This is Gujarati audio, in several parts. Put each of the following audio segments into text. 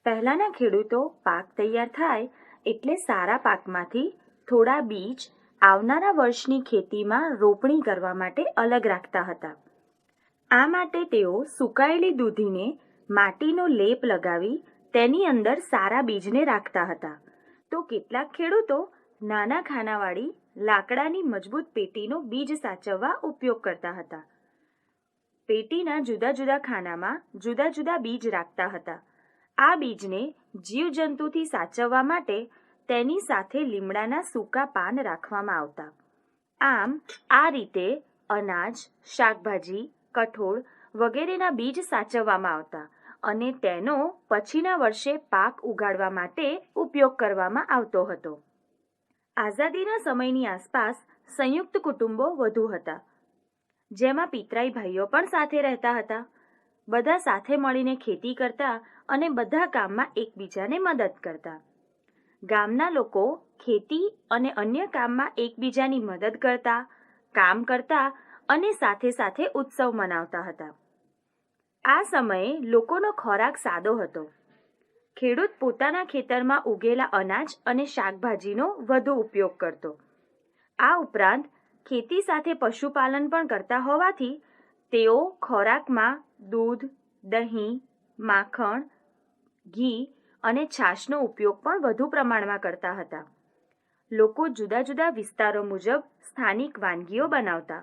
પહેલાંના ખેડૂતો પાક તૈયાર થાય એટલે સારા પાકમાંથી થોડા બીજ આવનારા વર્ષની ખેતીમાં રોપણી કરવા માટે અલગ રાખતા હતા. આ માટે તેઓ સુકાયેલી દૂધીને માટીનો લેપ લગાવી તેની અંદર સારા બીજને રાખતા હતા. તો કેટલાક ખેડૂતો નાના ખાનાવાળી લાકડાની મજબૂત પેટીનો બીજ સાચવવા ઉપયોગ કરતા હતા. પેટીના જુદા જુદા ખાનામાં જુદા જુદા બીજ રાખતા હતા. આ બીજને જીવજંતુથી સાચવવા માટે તેની સાથે લીમડાના સૂકા પાન રાખવામાં આવતા. આમ આ રીતે અનાજ, શાકભાજી, કઠોળ વગેરેના બીજ સાચવવામાં આવતા અને તેનો પછીના વર્ષે પાક ઉગાડવા માટે ઉપયોગ કરવામાં આવતો હતો. આઝાદીના સમયની આસપાસ સંયુક્ત કુટુંબો વધુ હતા, જેમાં પિતરાઈ ભાઈઓ પણ સાથે રહેતા હતા. બધા સાથે મળીને ખેતી કરતા અને બધા કામમાં એકબીજાને મદદ કરતા. ગામના લોકો ખેતી અને અન્ય કામમાં એકબીજાની મદદ કરતા, કામ કરતા અને સાથે સાથે ઉત્સવ મનાવતા હતા. આ સમયે લોકોનો ખોરાક સાદો હતો. ખેડૂત પોતાના ખેતરમાં ઉગેલા અનાજ અને શાકભાજીનો વધુ ઉપયોગ કરતો. આ ઉપરાંત ખેતી સાથે પશુપાલન પણ કરતા હોવાથી તેઓ ખોરાકમાં દૂધ, દહીં, માખણ, ઘી અને છાશનો ઉપયોગ પણ વધુ પ્રમાણમાં કરતા હતા. લોકો જુદા જુદા વિસ્તારો મુજબ સ્થાનિક વાનગીઓ બનાવતા.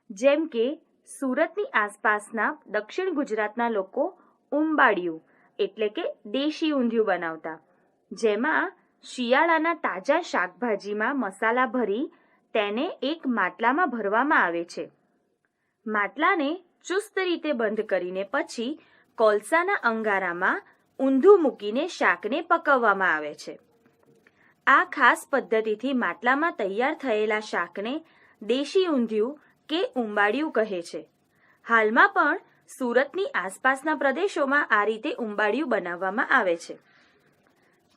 જેમ કે સુરતની આસપાસના દક્ષિણ ગુજરાતના લોકો ઉંબાડિયું એટલે કે દેશી ઊંધિયું બનાવતા, જેમાં શિયાળાના તાજા શાકભાજીમાં મસાલા ભરી તેને એક માટલામાં ભરવામાં આવે છે. માટલાને ચુસ્ત રીતે બંધ કરીને પછી કોલસાના અંગારામાં ઊંધું મૂકીને શાકને પકવવામાં આવે છે. આ ખાસ પદ્ધતિથી માટલામાં તૈયાર થયેલા શાકને દેશી ઊંધિયું કે ઉંબાડિયું કહે છે. હાલમાં પણ સુરતની આસપાસના પ્રદેશોમાં આ રીતે ઉંબાડિયું બનાવવામાં આવે છે.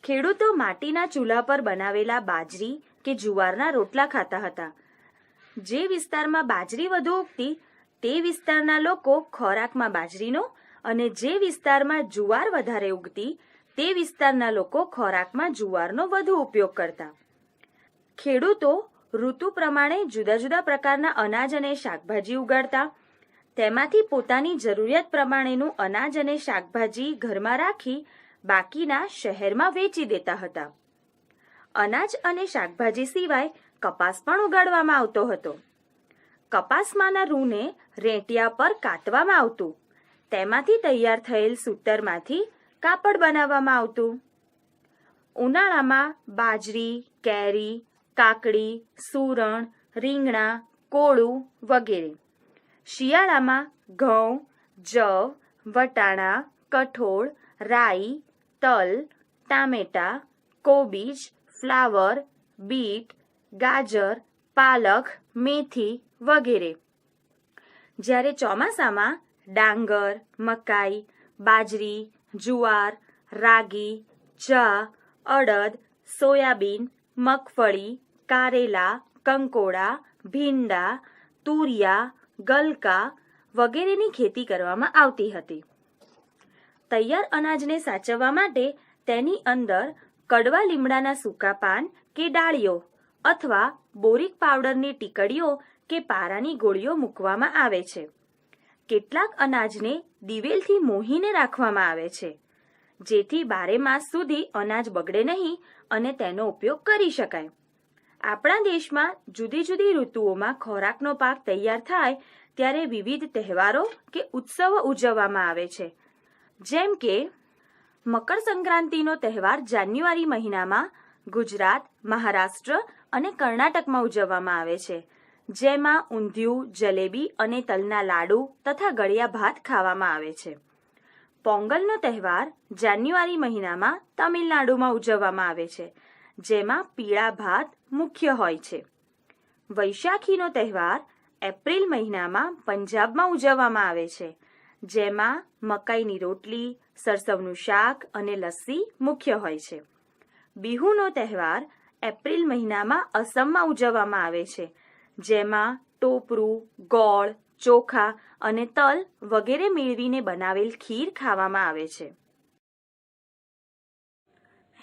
ખેડૂતો માટીના ચૂલા પર બનાવેલા બાજરી કે જુવારના રોટલા ખાતા હતા. જે વિસ્તારમાં બાજરી વધુ ઉગતી તે વિસ્તારના લોકો ખોરાકમાં બાજરીનો અને જે વિસ્તારમાં જુવાર વધારે ઉગતી તે વિસ્તારના લોકો ખોરાકમાં જુવારનો વધુ ઉપયોગ કરતા. ખેડૂતો ઋતુ પ્રમાણે જુદા જુદા પ્રકારના અનાજ અને શાકભાજી ઉગાડતા. તેમાંથી પોતાની જરૂરિયાત પ્રમાણેનું અનાજ અને શાકભાજી ઘરમાં રાખી બાકીના શહેરમાં વેચી દેતા હતા. અનાજ અને શાકભાજી સિવાય કપાસ પણ ઉગાડવામાં આવતો હતો. કપાસમાંના રૂને રેંટિયા પર કાતવામાં આવતું. તેમાંથી તૈયાર થયેલ સૂતરમાંથી કાપડ બનાવવામાં આવતું. ઉનાળામાં બાજરી, કેરી, કાકડી, સૂરણ, રીંગણા, કોળું વગેરે. શિયાળામાં ઘઉં, જવ, વટાણા, કઠોળ, રાઈ, તલ, ટામેટા, કોબીજ, ફ્લાવર, બીટ, ગાજર, પાલક, મેથી વગેરે. જ્યારે ચોમાસામાં ડાંગર, મકાઈ, બાજરી, જુવાર, રાગી, ચા, અડદ, સોયાબીન, મગફળી, કારેલા, કંકોડા, ભીંડા, તુરિયા, ગલકા વગેરેની ખેતી કરવામાં આવતી હતી. તૈયાર અનાજને સાચવવા માટે તેની અંદર કડવા લીમડાના સૂકા પાન કે ડાળીઓ અથવા બોરિક પાવડરની ટીકડીઓ કે પારાની ગોળીઓ મૂકવામાં આવે છે. કેટલાક અનાજને દિવેલથી મોહીને રાખવામાં આવે છે, જેથી બારેમાસ સુધી અનાજ બગડે નહીં અને તેનો ઉપયોગ કરી શકાય. આપણા દેશમાં જુદી જુદી ઋતુઓમાં ખોરાકનો પાક તૈયાર થાય ત્યારે વિવિધ તહેવારો કે ઉત્સવો ઉજવવામાં આવે છે. જેમ કે મકર સંક્રાંતિનો તહેવાર જાન્યુઆરી મહિનામાં ગુજરાત, મહારાષ્ટ્ર અને કર્ણાટકમાં ઉજવવામાં આવે છે, જેમાં ઊંધિયું, જલેબી અને તલના લાડુ તથા ગળ્યા ભાત ખાવામાં આવે છે. પોંગલનો તહેવાર જાન્યુઆરી મહિનામાં તમિલનાડુમાં ઉજવવામાં આવે છે, જેમાં પીળા ભાત મુખ્ય હોય છે. વૈશાખીનો તહેવાર એપ્રિલ મહિનામાં પંજાબમાં ઉજવવામાં આવે છે, જેમાં મકાઈની રોટલી, સરસવનું શાક અને લસ્સી મુખ્ય હોય છે. બિહુનો તહેવાર એપ્રિલ મહિનામાં અસમમાં ઉજવવામાં આવે છે, જેમાં ટોપરું, ગોળ, ચોખા અને તલ વગેરે મેળવીને બનાવેલ ખીર ખાવામાં આવે છે.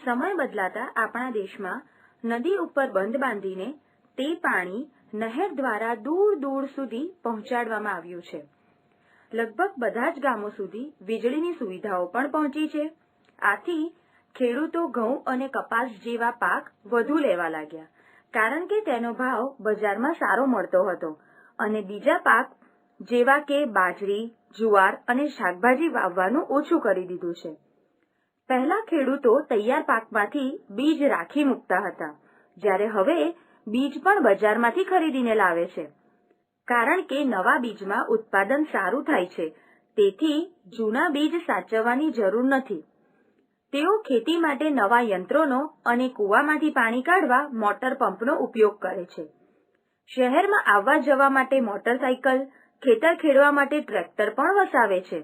સમય બદલાતા આપણા દેશમાં નદી ઉપર બંધ બાંધીને તે પાણી નહેર દ્વારા દૂર દૂર સુધી પહોંચાડવામાં આવ્યું છે. લગભગ બધા જ ગામો સુધી વીજળીની સુવિધાઓ પણ પહોંચી છે. આથી ખેડૂતો ઘઉં અને કપાસ જેવા પાક વધુ લેવા લાગ્યા, કારણ કે તેનો ભાવ બજારમાં સારો મળતો હતો અને બીજા પાક જેવા કે બાજરી, જુવાર અને શાકભાજી વાવવાનું ઓછું કરી દીધું છે. પહેલા ખેડૂતો તૈયાર પાકમાંથી બીજ રાખી મૂકતા હતા, જ્યારે હવે બીજ પણ બજારમાંથી ખરીદીને લાવે છે, કારણ કે નવા બીજમાં ઉત્પાદન સારું થાય છે. તેથી જૂના બીજ સાચવવાની જરૂર નથી. તેઓ ખેતી માટે નવા યંત્રોનો અને કૂવામાંથી પાણી કાઢવા મોટર પંપનો ઉપયોગ કરે છે. શહેરમાં આવવા જવા માટે મોટરસાયકલ, ખેતર ખેડવા માટે ટ્રેક્ટર પણ વસાવે છે.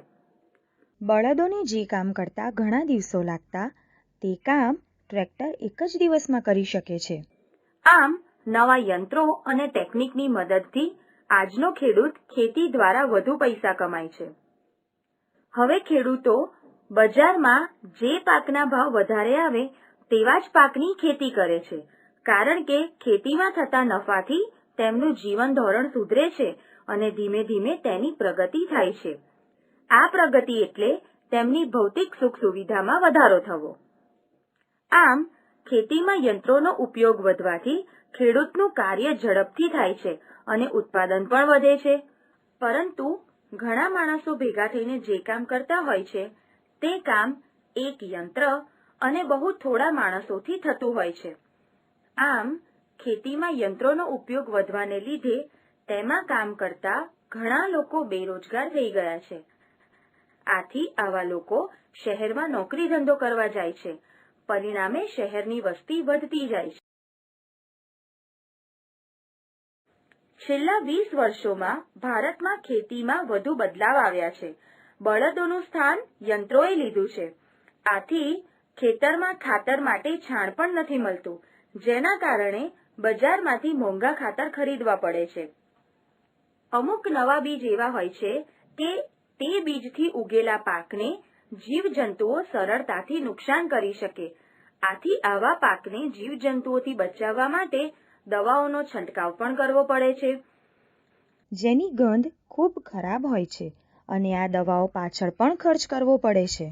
બળદોને જે કામ કરતા ઘણા દિવસો લાગતા, તે કામ ટ્રેક્ટર એક જ દિવસમાં કરી શકે છે. આમ નવા યંત્રો અને ટેકનિકની મદદથી આજનો ખેડૂત ખેતી દ્વારા વધુ પૈસા કમાય છે. હવે ખેડૂતો બજારમાં જે પાકના ભાવ વધારે આવે તેવા જ પાકની ખેતી કરે છે, કારણ કે ખેતીમાં થતા નફાથી તેમનું જીવન ધોરણ સુધરે છે અને ધીમે ધીમે તેની પ્રગતિ થાય છે. આ પ્રગતિ એટલે તેમની ભૌતિક સુખ સુવિધામાં વધારો થવો. આમ ખેતીમાં યંત્રોનો ઉપયોગ વધવાથી ખેડૂતનું કાર્ય ઝડપથી થાય છે અને ઉત્પાદન પણ વધે છે. પરંતુ ઘણા માણસો ભેગા થઈને જે કામ કરતા હોય છે તે કામ એક યંત્ર અને બહુ થોડા માણસોથી થતું હોય છે. આમ ખેતીમાં યંત્રોનો ઉપયોગ વધવાને લીધે તેમાં કામ કરતા ઘણા લોકો બેરોજગાર થઈ ગયા છે. આથી આવા લોકો શહેરમાં નોકરી ધંધો કરવા જાય છે. પરિણામે શહેરની વસ્તી વધતી જાય છે. છેલ્લા 20 વર્ષોમાં ભારતમાં ખેતીમાં વધુ બદલાવ આવ્યા છે. બળદોનું સ્થાન યંત્રોએ લીધું છે. આથી ખેતરમાં ખાતર માટે છાણ પણ નથી મળતું, જેના કારણે બજારમાંથી મોંઘા ખાતર ખરીદવા પડે છે. અમુક નવા બીજ એવા હોય છે કે તે બીજથી ઉગેલા પાકને જીવજંતુઓ સરળતાથી નુકસાન કરી શકે. આથી આવા પાકને જીવજંતુઓથી બચાવવા માટે દવાઓનો છંટકાવ પણ કરવો પડે છે, જેની ગંધ ખૂબ ખરાબ હોય છે અને આ દવાઓ પાછળ પણ ખર્ચ કરવો પડે છે.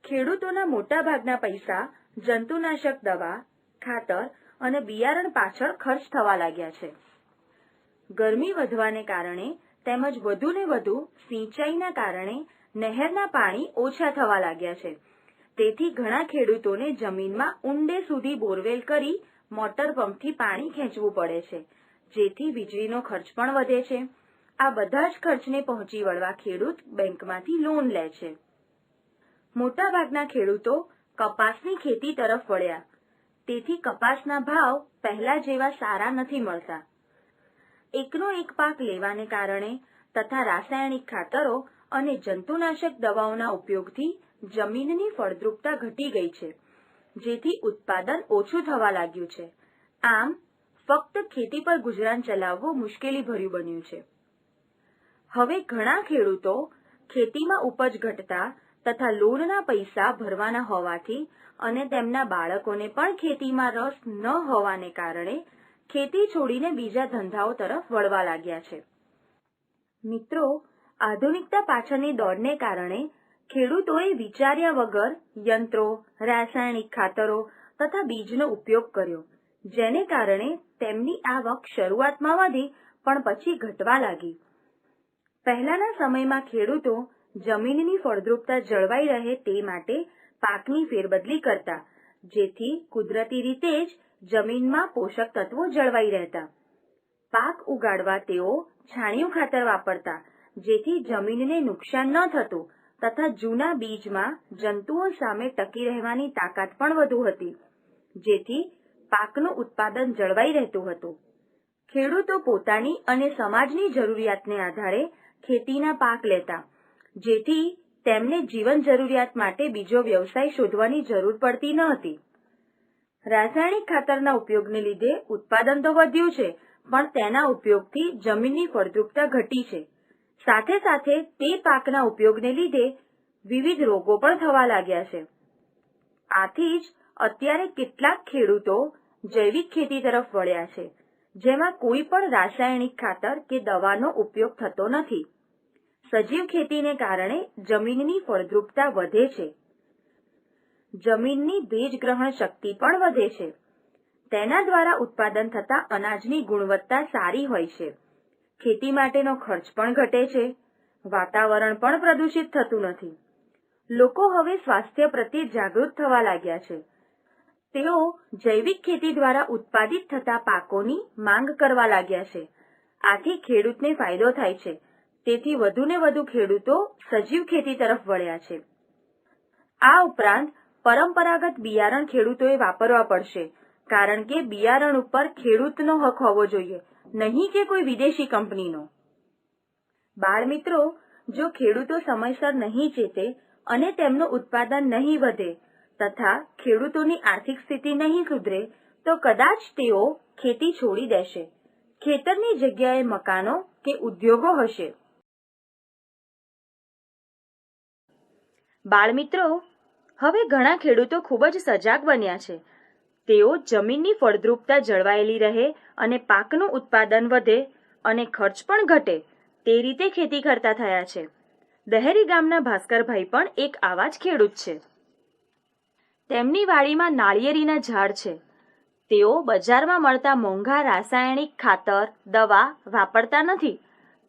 ખેડૂતોના મોટાભાગના પૈસા જંતુનાશક દવા, ખાતર અને બિયારણ પાછળ ખર્ચ થવા લાગ્યા છે. ગરમી વધવાને કારણે તેમજ વધુને વધુ સિંચાઈના કારણે નહેરના પાણી ઓછા થવા લાગ્યા છે. તેથી ઘણા ખેડૂતોને જમીનમાં ઊંડે સુધી બોરવેલ કરી મોટર પંપથી પાણી ખેંચવું પડે છે, જેથી વીજળીનો ખર્ચ પણ વધે છે. આ બધા જ ખર્ચને પહોંચી વળવા ખેડૂત બેંકમાંથી લોન લે છે. મોટાભાગના ખેડૂતો કપાસની ખેતી તરફ વળ્યા. તેથી કપાસના ભાવ પહેલા જેવા સારા નથી મળતા. એકનો એક પાક લેવાને કારણે તથા રાસાયણિક ખાતરો અને જંતુનાશક દવાઓના ઉપયોગથી જમીનની ફળદ્રુપતા ઘટી ગઈ છે, જેથી ઉત્પાદન ઓછું થવા લાગ્યું છે. આમ ફક્ત ખેતી પર ગુજરાન ચલાવવું મુશ્કેલીભર્યું બન્યું છે. હવે ઘણા ખેડૂતો ખેતીમાં ઉપજ ઘટતા તથા લોનના પૈસા ભરવાના હોવાથી અને તેમના બાળકોને પણ ખેતીમાં રસ ન હોવાને કારણે ખેતી છોડીને બીજા ધંધાઓ તરફ વળવા લાગ્યા છે. મિત્રો, આધુનિકતા પાછળની દોડને કારણે ખેડૂતોએ વિચાર્યા વગર યંત્રો, રાસાયણિક ખાતરો તથા બીજનો ઉપયોગ કર્યો, જેને કારણે તેમની આવક શરૂઆતમાં વધી પણ પછી ઘટવા લાગી. પહેલાના સમયમાં ખેડૂતો જમીનની ફળદ્રુપતા જળવાઈ રહે તે માટે પાકની ફેરબદલી કરતા, જેથી કુદરતી રીતે જ જમીનમાં પોષક તત્વો જળવાઈ રહેતા. પાક ઉગાડવા તેઓ છાણિયું ખાતર વાપરતા, જેથી જમીનને નુકસાન ન થતું તથા જૂના બીજમાં જંતુઓ સામે ટકી રહેવાની તાકાત પણ વધુ હતી, જેથી પાકનું ઉત્પાદન જળવાઈ રહેતું હતું. ખેડૂતો પોતાની અને સમાજની જરૂરિયાતને આધારે ખેતીના પાક લેતા, જેથી તેમને જીવન જરૂરિયાત માટે બીજો વ્યવસાય શોધવાની જરૂર પડતી ન હતી. રાસાયણિક ખાતરના ઉપયોગને લીધે ઉત્પાદન તો વધ્યું છે, પણ તેના ઉપયોગથી જમીનની ફળદ્રુપતા ઘટી છે. સાથે સાથે તે પાકના ઉપયોગને લીધે વિવિધ રોગો પણ થવા લાગ્યા છે. આથી જ અત્યારે કેટલાક ખેડૂતો જૈવિક ખેતી તરફ વળ્યા છે, જેમાં કોઈ પણ રાસાયણિક ખાતર કે દવાનો ઉપયોગ થતો નથી. સજીવ ખેતીને કારણે જમીનની ફળદ્રુપતા વધે છે, જમીનની ભેજ ગ્રહણ શક્તિ પણ વધે છે. તેના દ્વારા ઉત્પાદન થતા અનાજની ગુણવત્તા સારી હોય છે. ખેતી માટેનો ખર્ચ પણ ઘટે છે, વાતાવરણ પણ પ્રદૂષિત થતું નથી. લોકો હવે સ્વાસ્થ્ય પ્રત્યે જાગૃત થવા લાગ્યા છે. તેઓ જૈવિક ખેતી દ્વારા ઉત્પાદિત થતા પાકોની માંગ કરવા લાગ્યા છે. આથી ખેડૂતને ફાયદો થાય છે. તેથી વધુને વધુ ખેડૂતો સજીવ ખેતી તરફ વળ્યા છે. આ ઉપરાંત પરંપરાગત બિયારણ ખેડૂતોએ વાપરવા પડશે, કારણ કે બિયારણ ઉપર ખેડૂતનો હક હોવો જોઈએ, નહીં કે કોઈ વિદેશી કંપનીનો. બાળમિત્રો, જો ખેડૂતો સમયસર નહીં ચેતે અને તેમનું ઉત્પાદન નહીં વધે તથા ખેડૂતોની આર્થિક સ્થિતિ નહીં સુધરે તો કદાચ તેઓ ખેતી છોડી દેશે. ખેતરની જગ્યાએ મકાનો કે ઉદ્યોગો હશે. બાળમિત્રો, હવે ઘણા ખેડૂતો ખૂબ જ સજાગ બન્યા છે. તેઓ જમીનની ફળદ્રુપતા જળવાયેલી રહે અને પાકનું ઉત્પાદન વધે અને ખર્ચ પણ ઘટે તે રીતે ખેતી કરતા થયા છે. દહેરી ગામના ભાસ્કરભાઈ પણ એક આવા જ ખેડૂત છે. તેમની વાડીમાં નાળિયેરીના ઝાડ છે. તેઓ બજારમાં મળતા મોંઘા રાસાયણિક ખાતર, દવા વાપરતા નથી,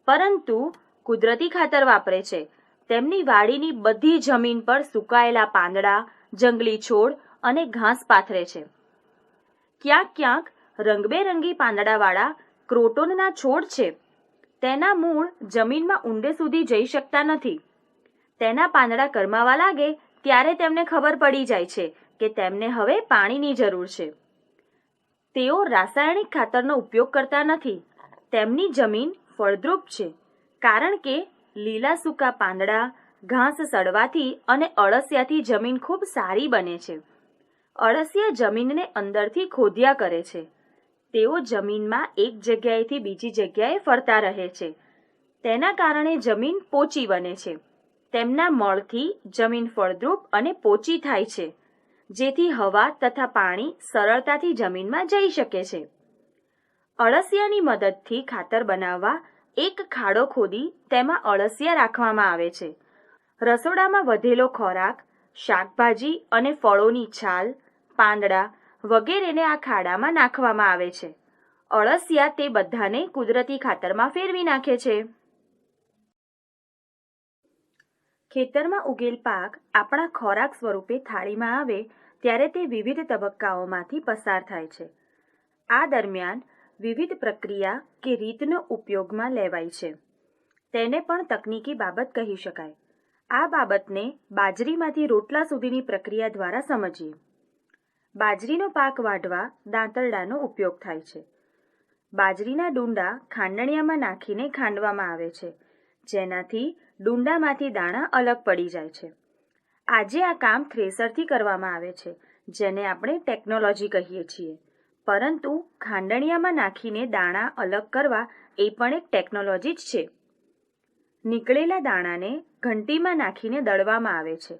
પરંતુ કુદરતી ખાતર વાપરે છે. તેમની વાડીની બધી જમીન પર સુકાયેલા પાંદડા, જંગલી છોડ અને ઘાસ પાથરે છે. ક્યાંક ક્યાંક રંગબેરંગી પાંદડાવાળા ક્રોટોનના છોડ છે. તેના મૂળ જમીનમાં ઊંડે સુધી જઈ શકતા નથી. તેના પાંદડા કરમાવા લાગે ત્યારે તેમને ખબર પડી જાય છે કે તેમને હવે પાણીની જરૂર છે. તેઓ રાસાયણિક ખાતરનો ઉપયોગ કરતા નથી. તેમની જમીન ફળદ્રુપ છે, કારણ કે લીલા સૂકા પાંદડા, ઘાસ સડવાથી અને અળસિયાથી જમીન ખૂબ સારી બને છે. અળસિયા જમીનને અંદરથી ખોદ્યા કરે છે. તેઓ જમીનમાં એક જગ્યાએથી બીજી જગ્યાએ ફરતા રહે છે. તેના કારણે જમીન પોચી બને છે. તેમના મળથી જમીન ફળદ્રુપ અને પોચી થાય છે, જેથી હવા તથા પાણી સરળતાથી જમીનમાં જઈ શકે છે. અળસિયાની મદદથી ખાતર બનાવવા એક ખાડો ખોદી તેમાં અળસિયા રાખવામાં આવે છે. રસોડામાં વધેલો ખોરાક, શાકભાજી અને ફળોની છાલ, પાંદડા વગેરેને આ ખાડામાં નાખવામાં આવે છે. અળસિયા તે બધાને કુદરતી ખાતરમાં ફેરવી નાખે છે. ખેતરમાં ઉગેલ પાક આપણા ખોરાક સ્વરૂપે થાળીમાં આવે ત્યારે તે વિવિધ તબક્કાઓમાંથી પસાર થાય છે. આ દરમિયાન વિવિધ પ્રક્રિયા કે રીતનો ઉપયોગમાં લેવાય છે. તેને પણ તકનીકી બાબત કહી શકાય. આ બાબતને બાજરીમાંથી રોટલા સુધીની પ્રક્રિયા દ્વારા સમજીએ. બાજરીનો પાક વાઢવા દાંતરડાનો ઉપયોગ થાય છે. બાજરીના ડૂંડા ખાંડણિયામાં નાખીને ખાંડવામાં આવે છે, જેનાથી ડૂંડામાંથી દાણા અલગ પડી જાય છે. આજે આ કામ થ્રેસરથી કરવામાં આવે છે, જેને આપણે ટેકનોલોજી કહીએ છીએ. પરંતુ ખાંડણિયામાં નાખીને દાણા અલગ કરવા એ પણ એક ટેકનોલોજી જ છે. નીકળેલા દાણાને ઘંટીમાં નાખીને દળવામાં આવે છે.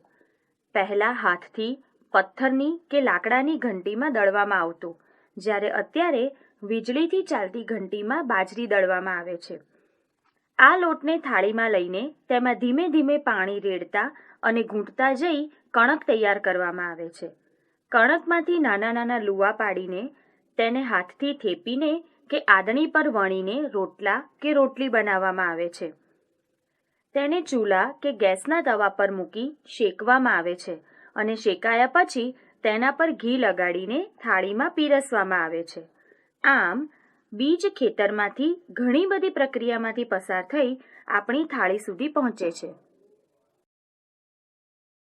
પહેલાં હાથથી પથ્થરની કે લાકડાની ઘંટીમાં દળવામાં આવતું, જ્યારે અત્યારે વીજળીથી ચાલતી ઘંટીમાં બાજરી દળવામાં આવે છે. આ લોટને થાળીમાં લઈને તેમાં ધીમે ધીમે પાણી રેડતા અને ઘૂંટતા જઈ કણક તૈયાર કરવામાં આવે છે. કણકમાંથી નાના નાના લુવા પાડીને તેને હાથથી થેપીને કે આદણી પર વણીને રોટલા કે રોટલી બનાવવામાં આવે છે. તેને ચૂલા કે ગેસના તવા પર મૂકી શેકવામાં આવે છે અને શેકાયા પછી તેના પર ઘી લગાડીને થાળીમાં પીરસવામાં આવે છે. આમ બીજ ખેતરમાંથી ઘણી બધી પ્રક્રિયામાંથી પસાર થઈ આપણી થાળી સુધી પહોંચે છે.